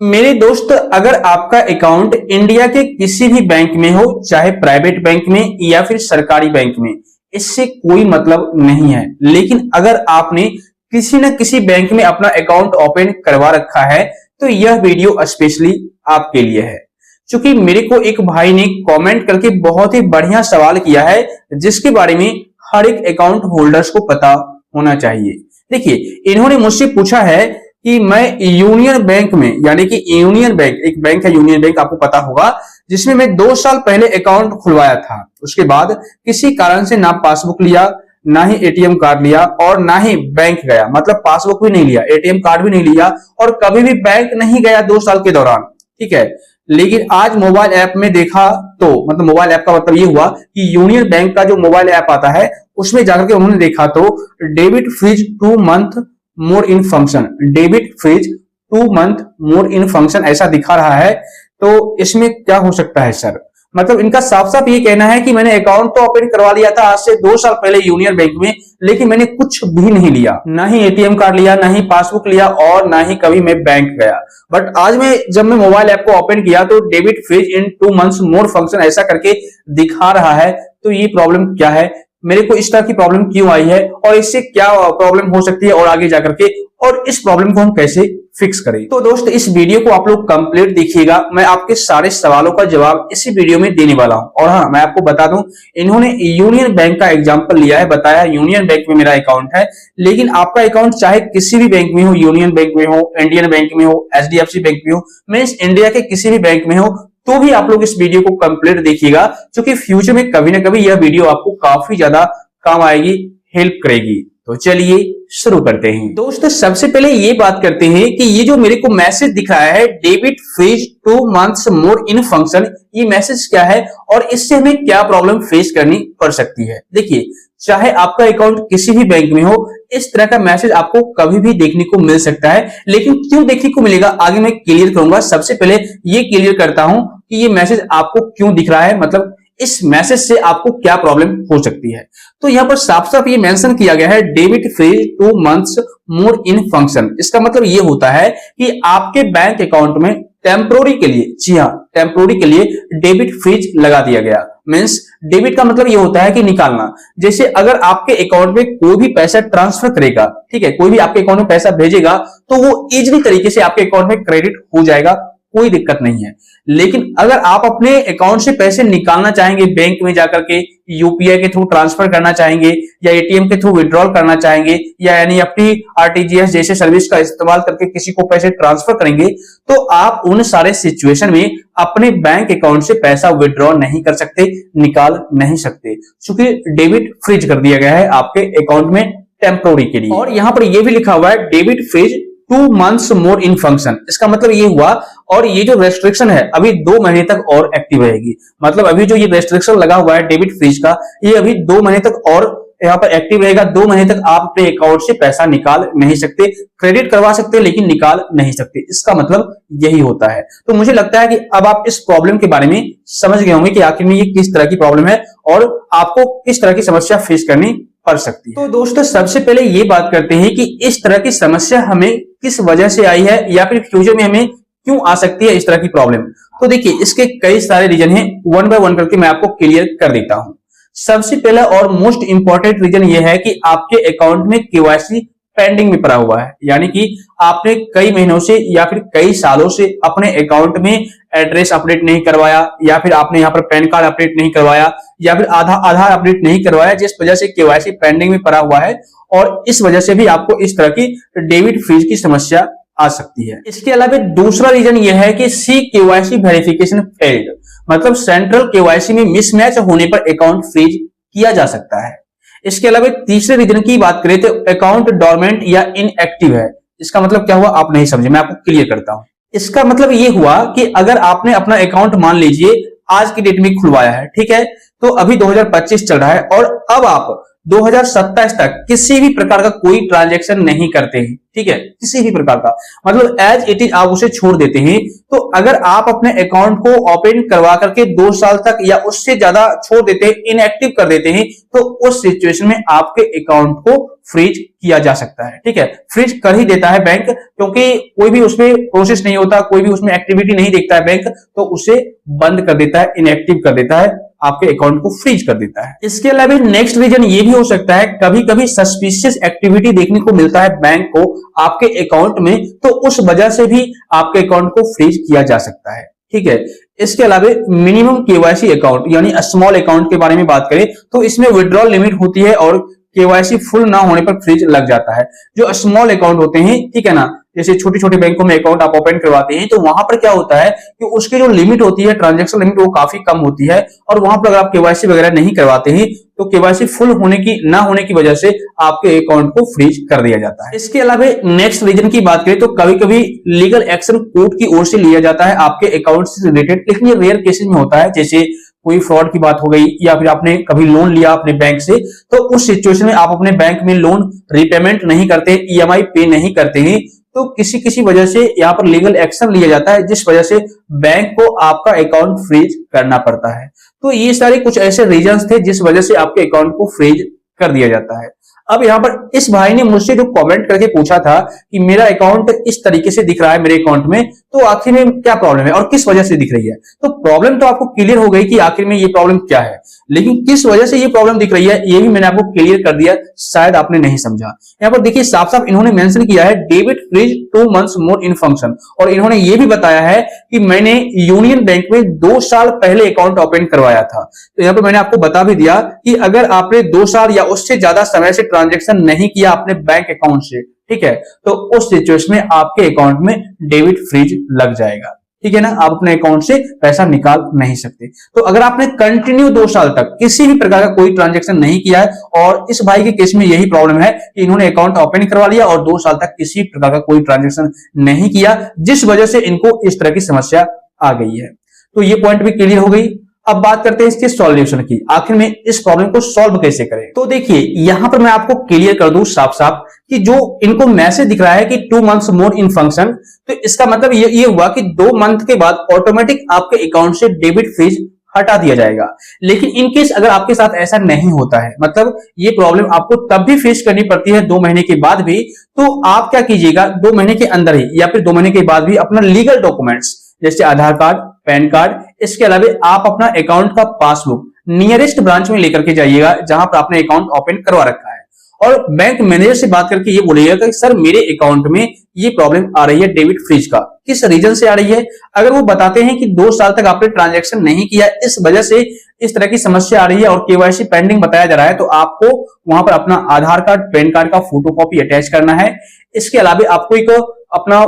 मेरे दोस्त, अगर आपका अकाउंट इंडिया के किसी भी बैंक में हो, चाहे प्राइवेट बैंक में या फिर सरकारी बैंक में, इससे कोई मतलब नहीं है। लेकिन अगर आपने किसी न किसी बैंक में अपना अकाउंट ओपन करवा रखा है तो यह वीडियो स्पेशली आपके लिए है। क्योंकि मेरे को एक भाई ने कमेंट करके बहुत ही बढ़िया सवाल किया है जिसके बारे में हर एक अकाउंट होल्डर्स को पता होना चाहिए। देखिए, इन्होंने मुझसे पूछा है कि मैं यूनियन बैंक में, यानी कि यूनियन बैंक, एक बैंक है यूनियन बैंक, आपको पता होगा, जिसमें मैं 2 साल पहले अकाउंट खुलवाया था। उसके बाद किसी कारण से ना पासबुक लिया, ना ही एटीएम कार्ड लिया और ना ही बैंक गया। मतलब पासबुक भी नहीं लिया, एटीएम कार्ड भी नहीं लिया और कभी भी बैंक नहीं गया 2 साल के दौरान। ठीक है, लेकिन आज मोबाइल ऐप में देखा तो, मतलब मोबाइल ऐप का मतलब ये हुआ कि यूनियन बैंक का जो मोबाइल ऐप आता है उसमें जाकर के उन्होंने देखा तो debit freeze 2 month more in function, debit freeze 2 month more in function ऐसा दिखा रहा है। तो इसमें क्या हो सकता है सर? मतलब इनका साफ साफ ये कहना है कि मैंने अकाउंट तो ओपन करवा लिया था आज से 2 साल पहले यूनियन बैंक में, लेकिन मैंने कुछ भी नहीं लिया, ना ही एटीएम कार्ड लिया, ना ही पासबुक लिया और ना ही कभी मैं बैंक गया। बट आज जब मैं मोबाइल ऐप को ओपन किया तो debit freeze in 2 months more function ऐसा करके दिखा रहा है। तो ये प्रॉब्लम क्या है? मेरे को इस तरह की प्रॉब्लम क्यों आई है और इससे क्या प्रॉब्लम हो सकती है और आगे जाकर के, और इस प्रॉब्लम को हम कैसे फिक्स करें? तो दोस्त, इस वीडियो को आप लोग कंप्लीट देखिएगा। मैं आपके सारे सवालों का जवाब इसी वीडियो में देने वाला हूं। और हाँ, मैं आपको बता दूं, इन्होंने यूनियन बैंक का एग्जांपल लिया है, बताया यूनियन बैंक में मेरा अकाउंट है। लेकिन आपका अकाउंट चाहे किसी भी बैंक में हो, यूनियन बैंक में हो, इंडियन बैंक में हो, एचडीएफसी बैंक में हो, मींस इंडिया के किसी भी बैंक में हो, तो भी आप लोग इस वीडियो को कंप्लीट देखिएगा, क्योंकि फ्यूचर में कभी ना कभी यह वीडियो आपको काफी ज्यादा काम आएगी, हेल्प करेगी। तो चलिए शुरू करते हैं। दोस्तों, सबसे पहले ये बात करते हैं कि ये जो मेरे को मैसेज दिखाया है debit freeze 2 months more in function, ये मैसेज क्या है और इससे हमें क्या प्रॉब्लम फेस करनी पड़ सकती है? देखिए, चाहे आपका अकाउंट किसी भी बैंक में हो, इस तरह का मैसेज आपको कभी भी देखने को मिल सकता है। लेकिन क्यों देखने को मिलेगा आगे मैं क्लियर करूंगा। सबसे पहले ये क्लियर करता हूं कि ये मैसेज आपको क्यों दिख रहा है, मतलब इस मैसेज से आपको क्या प्रॉब्लम हो सकती है। तो यहां पर साफ साफ ये मेंशन किया गया है debit freeze 2 months more in function. इसका मतलब ये होता है कि आपके बैंक अकाउंट में टेम्पोररी के लिए, जी हाँ, टेम्पोररी के लिए डेबिट फ्रीज लगा दिया गया। मींस डेबिट का मतलब ये होता है कि निकालना। जैसे अगर आपके अकाउंट में कोई भी पैसा ट्रांसफर करेगा, ठीक है, कोई भी आपके अकाउंट में पैसा भेजेगा तो वो इजीली तरीके से आपके अकाउंट में क्रेडिट हो जाएगा, कोई दिक्कत नहीं है। लेकिन अगर आप अपने अकाउंट से पैसे निकालना चाहेंगे, बैंक में जाकर के यूपीआई के थ्रू ट्रांसफर करना चाहेंगे या एटीएम के थ्रू विड्रॉल करना चाहेंगे या एनईएफटी, आरटीजीएस जैसे सर्विस का इस्तेमाल करके किसी को पैसे ट्रांसफर करेंगे, तो आप उन सारे सिचुएशन में अपने बैंक अकाउंट से पैसा विड्रॉ नहीं कर सकते, निकाल नहीं सकते, क्योंकि डेबिट फ्रीज कर दिया गया है आपके अकाउंट में टेम्पोररी के लिए। और यहां पर यह भी लिखा हुआ है debit freeze 2 months more in function. इसका मतलब ये हुआ, और ये जो रेस्ट्रिक्शन है अभी 2 महीने तक और एक्टिव रहेगी। मतलब अभी जो ये रेस्ट्रिक्शन लगा हुआ है डेबिट फ्रीज का, ये अभी 2 महीने तक और यहाँ पर एक्टिव रहेगा। 2 महीने तक आप अपने अकाउंट से पैसा निकाल नहीं सकते, क्रेडिट करवा सकते लेकिन निकाल नहीं सकते। इसका मतलब यही होता है। तो मुझे लगता है कि अब आप इस प्रॉब्लम के बारे में समझ गए होंगे कि आखिर में ये किस तरह की प्रॉब्लम है और आपको किस तरह की समस्या फेस करनी पड़ सकती है। तो दोस्तों, सबसे पहले ये बात करते हैं कि इस तरह की समस्या हमें किस वजह से आई है या फिर फ्यूचर में हमें क्यों आ सकती है इस तरह की प्रॉब्लम। तो देखिए, इसके कई सारे रीजन हैं, वन बाय वन करके मैं आपको क्लियर कर देता हूं। सबसे पहला और मोस्ट इंपॉर्टेंट रीजन ये है कि आपके अकाउंट में केवाईसी पेंडिंग में पड़ा हुआ है, यानी कि आपने कई महीनों से या फिर कई सालों से अपने अकाउंट में एड्रेस अपडेट नहीं करवाया, या फिर आपने यहाँ पर पैन कार्ड अपडेट नहीं करवाया, या फिर आधार अपडेट नहीं करवाया, जिस वजह से केवाईसी पेंडिंग में पड़ा हुआ है और इस वजह से भी आपको इस तरह की डेबिट फ्रीज की समस्या आ सकती है। इसके अलावा दूसरा रीजन यह है कि सी केवाईसी वेरिफिकेशन फेल्ड, मतलब सेंट्रल केवाईसी में मिसमैच होने पर अकाउंट फ्रीज किया जा सकता है। इसके अलावा तीसरे रीजन की बात करें तो अकाउंट डोरमेंट या इनएक्टिव है। इसका मतलब क्या हुआ आप नहीं समझे, मैं आपको क्लियर करता हूं। इसका मतलब ये हुआ कि अगर आपने अपना अकाउंट मान लीजिए आज की डेट में खुलवाया है, ठीक है, तो अभी 2025 चल रहा है और अब आप 2027 तक किसी भी प्रकार का कोई ट्रांजैक्शन नहीं करते हैं, ठीक है, किसी भी प्रकार का, मतलब एज इट इज आप उसे छोड़ देते हैं। तो अगर आप अपने अकाउंट को ओपन करवा करके 2 साल तक या उससे ज्यादा छोड़ देते हैं, इनएक्टिव कर देते हैं, तो उस सिचुएशन में आपके अकाउंट को फ्रीज किया जा सकता है, ठीक है, फ्रीज कर ही देता है बैंक, क्योंकि कोई भी उसमें प्रोसेस नहीं होता, कोई भी उसमें एक्टिविटी नहीं देखता है बैंक, तो उसे बंद कर देता है, इनएक्टिव कर देता है, आपके अकाउंट को फ्रीज कर देता है। इसके अलावा नेक्स्ट रीजन ये भी हो सकता है, कभी कभी सस्पिशियस एक्टिविटी देखने को मिलता है बैंक को आपके अकाउंट में, तो उस वजह से भी आपके अकाउंट को फ्रीज किया जा सकता है, ठीक है। इसके अलावा मिनिमम केवाईसी अकाउंट यानी स्मॉल अकाउंट के बारे में बात करें तो इसमें विड्रॉल लिमिट होती है और केवाईसी फुल ना होने पर फ्रीज लग जाता है। जो स्मॉल अकाउंट होते हैं, ठीक है ना, जैसे छोटे छोटे बैंकों में अकाउंट आप ओपन करवाते हैं, तो वहां पर क्या होता है कि उसकी जो लिमिट होती है, ट्रांजैक्शन लिमिट, वो काफी कम होती है, और वहां पर अगर आप केवाईसी वगैरह नहीं करवाते हैं तो केवाईसी फुल होने की ना होने की वजह से आपके अकाउंट को फ्रीज कर दिया जाता है। इसके अलावा नेक्स्ट रीजन की बात करें तो कभी कभी लीगल एक्शन कोर्ट की ओर से लिया जाता है आपके अकाउंट से रिलेटेड, लेकिन ये रेयर केसेस में होता है, जैसे कोई फ्रॉड की बात हो गई या फिर आपने कभी लोन लिया अपने बैंक से, तो उस सिचुएशन में आप अपने बैंक में लोन रीपेमेंट नहीं करते, ईएमआई पे नहीं करते हैं, तो किसी किसी वजह से यहाँ पर लीगल एक्शन लिया जाता है, जिस वजह से बैंक को आपका अकाउंट फ्रीज करना पड़ता है। तो ये सारे कुछ ऐसे रीजंस थे जिस वजह से आपके अकाउंट को फ्रीज कर दिया जाता है। अब यहाँ पर इस भाई ने मुझसे जो कमेंट करके पूछा था कि मेरा अकाउंट इस तरीके से दिख रहा है मेरे अकाउंट में, तो आखिर में क्या प्रॉब्लम है और किस वजह से दिख रही है। तो प्रॉब्लम तो आपको क्लियर हो गई कि आखिर में ये प्रॉब्लम क्या है, लेकिन किस वजह से ये प्रॉब्लम दिख रही है ये भी मैंने आपको क्लियर कर दिया, शायद आपने नहीं समझा। यहाँ पर देखिए साफ साफ इन्होंने मेंशन किया है debit freeze 2 months more in function, और इन्होंने ये भी बताया है कि मैंने यूनियन बैंक में 2 साल पहले अकाउंट ओपन करवाया था। तो यहाँ पर मैंने आपको बता भी दिया कि अगर आपने 2 साल या उससे ज्यादा समय से ट्रांजेक्शन नहीं किया अपने बैंक अकाउंट से, ठीक है, तो उस सिचुएशन में आपके अकाउंट में डेबिट फ्रीज लग जाएगा, ठीक है ना, आप अपने अकाउंट से पैसा निकाल नहीं सकते। तो अगर आपने कंटिन्यू 2 साल तक किसी भी प्रकार का कोई ट्रांजैक्शन नहीं किया है, और इस भाई के केस में यही प्रॉब्लम है कि इन्होंने अकाउंट ओपन करवा लिया और 2 साल तक किसी प्रकार का कोई ट्रांजैक्शन नहीं किया, जिस वजह से इनको इस तरह की समस्या आ गई है। तो ये पॉइंट भी क्लियर हो गई। अब बात करते हैं इसके सॉल्यूशन की, आखिर में इस प्रॉब्लम को सॉल्व कैसे करें। तो देखिए यहां पर मैं आपको क्लियर कर दूं साफ साफ कि जो इनको मैसेज दिख रहा है कि 2 months मोर इन फंक्शन, तो इसका मतलब ये हुआ कि 2 मंथ के बाद ऑटोमेटिक आपके अकाउंट से डेबिट फ्रीज हटा दिया जाएगा। लेकिन इन केस अगर आपके साथ ऐसा नहीं होता है, मतलब ये प्रॉब्लम आपको तब भी फेस करनी पड़ती है 2 महीने के बाद भी, तो आप क्या कीजिएगा 2 महीने के अंदर ही या फिर 2 महीने के बाद भी अपना लीगल डॉक्यूमेंट्स जैसे आधार कार्ड, पैन कार्ड, इसके अलावा आप अपना अकाउंट का पासबुक नियरेस्ट ब्रांच में लेकर के जाइएगा जहां पर आपने अकाउंट ओपन करवा रखा है, और बैंक मैनेजर से बात करके ये बोलिएगा कि सर मेरे अकाउंट में ये प्रॉब्लम आ रही है डेबिट फ्रीज का, किस रीजन से आ रही है। अगर वो बताते हैं कि 2 साल तक आपने ट्रांजैक्शन नहीं किया, इस वजह से इस तरह की समस्या आ रही है और केवाईसी पेंडिंग बताया जा रहा है, तो आपको वहां पर अपना आधार कार्ड, पैन कार्ड का फोटोकॉपी अटैच करना है। इसके अलावा आपको एक अपना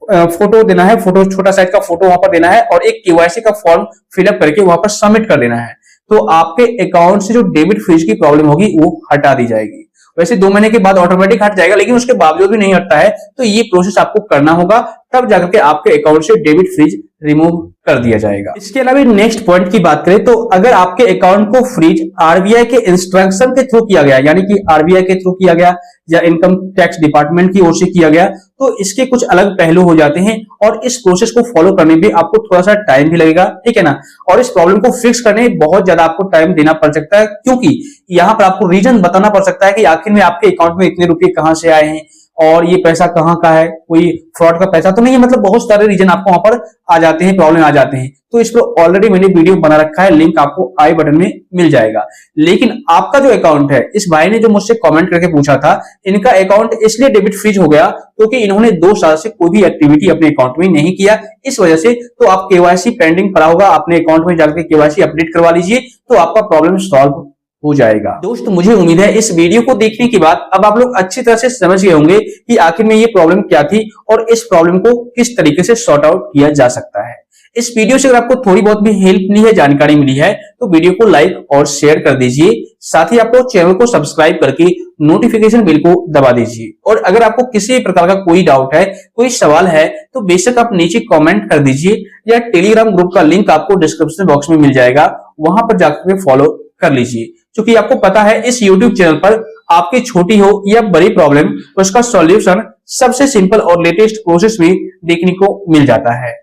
फोटो देना है, फोटो छोटा साइज का फोटो वहां पर देना है, और एक केवाईसी का फॉर्म फिलअप करके वहां पर सबमिट कर देना है। तो आपके अकाउंट से जो डेबिट फ्रीज की प्रॉब्लम होगी वो हटा दी जाएगी। वैसे 2 महीने के बाद ऑटोमेटिक हट जाएगा, लेकिन उसके बावजूद भी नहीं हटता है तो ये प्रोसेस आपको करना होगा, तब जाकर के आपके अकाउंट से डेबिट फ्रीज रिमूव कर दिया जाएगा। इसके अलावा नेक्स्ट पॉइंट की बात करें तो अगर आपके अकाउंट को फ्रीज आरबीआई के इंस्ट्रक्शन के थ्रू किया गया, यानी कि आरबीआई के थ्रू किया गया या इनकम टैक्स डिपार्टमेंट की ओर से किया गया, तो इसके कुछ अलग पहलू हो जाते हैं और इस प्रोसेस को फॉलो करने में आपको थोड़ा सा टाइम भी लगेगा, ठीक है ना, और इस प्रॉब्लम को फिक्स करने में बहुत ज्यादा आपको टाइम देना पड़ सकता है, क्योंकि यहाँ पर आपको रीजन बताना पड़ सकता है कि आखिर में आपके अकाउंट में इतने रुपए कहां से आए हैं और ये पैसा कहां का है, कोई फ्रॉड का पैसा तो नहीं है, मतलब बहुत सारे रीजन आपको वहां पर आ जाते हैं, प्रॉब्लम आ जाते हैं। तो इस पर ऑलरेडी मैंने वीडियो बना रखा है, लिंक आपको आई बटन में मिल जाएगा। लेकिन आपका जो अकाउंट है, इस भाई ने जो मुझसे कमेंट करके पूछा था, इनका अकाउंट इसलिए डेबिट फ्रीज हो गया क्योंकि इन्होंने 2 साल से कोई भी एक्टिविटी अपने अकाउंट में नहीं किया, इस वजह से। तो आप केवाईसी पेंडिंग पड़ा होगा, अपने अकाउंट में जाकर केवाईसी अपडेट करवा लीजिए, तो आपका प्रॉब्लम सॉल्व हो जाएगा। दोस्त मुझे उम्मीद है इस वीडियो को देखने के बाद अब आप लोग अच्छी तरह से समझ गए होंगे कि आखिर में ये प्रॉब्लम क्या थी और इस प्रॉब्लम को किस तरीके से सॉर्ट आउट किया जा सकता है। इस वीडियो से अगर आपको थोड़ी बहुत भी हेल्प मिली है, जानकारी मिली है, तो वीडियो को लाइक और शेयर कर दीजिए। साथ ही आपको चैनल को सब्सक्राइब करके नोटिफिकेशन बेल को दबा दीजिए। और अगर आपको किसी प्रकार का कोई डाउट है, कोई सवाल है, तो बेशक आप नीचे कमेंट कर दीजिए, या टेलीग्राम ग्रुप का लिंक आपको डिस्क्रिप्शन बॉक्स में मिल जाएगा, वहां पर जाकर फॉलो कर लीजिए। क्योंकि आपको पता है इस YouTube चैनल पर आपकी छोटी हो या बड़ी प्रॉब्लम उसका सॉल्यूशन सबसे सिंपल और लेटेस्ट प्रोसेस में देखने को मिल जाता है।